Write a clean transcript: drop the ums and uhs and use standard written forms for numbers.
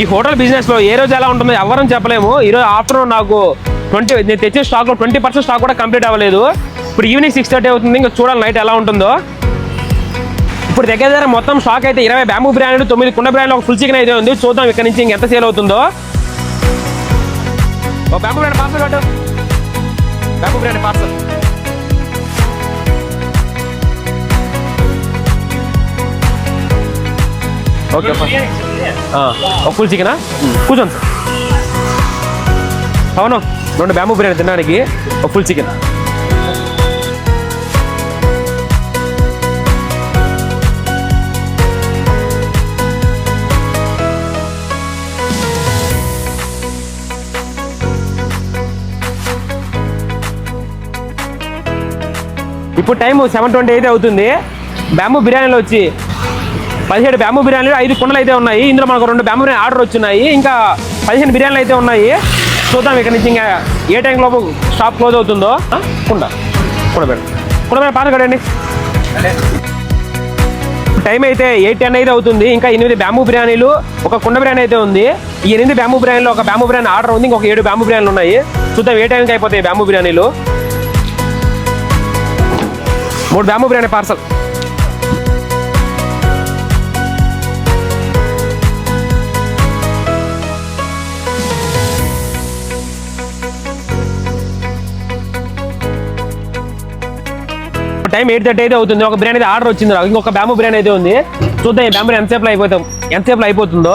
ఈ హోటల్ బిజినెస్లో ఏ రోజు ఎలా ఉంటుందో ఎవరం చెప్పలేము. ఈరోజు ఆఫ్టర్నూన్ నాకు నేను తెచ్చే స్టాక్లో 20% స్టాక్ కూడా కంప్లీట్ అవ్వలేదు. ఇప్పుడు ఈవినింగ్ 6:30 అవుతుంది. ఇంకా చూడాలి నైట్ ఎలా ఉంటుందో. ఇప్పుడు దగ్గర మొత్తం స్టాక్ అయితే 20 బ్యాంబూ బిర్యానీలు, 9 కుండ బిర్యానీలు, ఒక ఫుల్ చికెన్ అయితే ఉంది. చూద్దాం ఇక్కడ నుంచి ఇంకెంత సేల్ అవుతుందో. ఓ బ్యాంబూ బిర్యానీ పార్సల్ కట్టు. Bamboo biryani parcel. ఓకే ఒక ఫుల్ చికెనా? కూర్చోండి సార్. అవును 2 బ్యాంబూ బిర్యానీ తినడానికి ఒక ఫుల్ చికెన్. ఇప్పుడు టైం 7:20 అయితే అవుతుంది. బ్యాంబూ బిర్యానీలో వచ్చి 17 బ్యాంబూ బిర్యానీలు, 5 కుండలు అయితే ఉన్నాయి. ఇందులో మనకు 2 బ్యాంబూ బిర్యానీ ఆర్డర్ వచ్చినాయి. ఇంకా 15 బిర్యానీలు అయితే ఉన్నాయి. చూద్దాం ఇక్కడ నుంచి ఇంకా ఏ టైం లోపు షాప్ క్లోజ్ అవుతుందో. కుండ పాట కడండి. టైం అయితే 8:10 అయితే అవుతుంది. ఇంకా 8 బ్యాంబూ బిర్యానీలు, ఒక కుండ బిర్యానీ అయితే ఉంది. ఈ 8 బ్యాంబూ బిర్యానీలో ఒక బ్యాంబూ బిర్యానీ ఆర్డర్ ఉంది. ఇంకొక 7 బ్యాంబూ బిర్యానీలు ఉన్నాయి. చూద్దాం ఏ టైంకి అయిపోతాయి బ్యాంబూ బిర్యానీలు. 3 బ్యాంబూ బిర్యానీ పార్సల్. టైం 8:30 అయితే అవుతుంది. ఒక బిర్యానీ ఆర్డర్ వచ్చింది. ఇంకొక బ్యాంబూ బిర్యానీ అయితే ఉంది. చూద్దాం ఈ బ్యాంబూ ఎంతసేపులో అయిపోతుందో.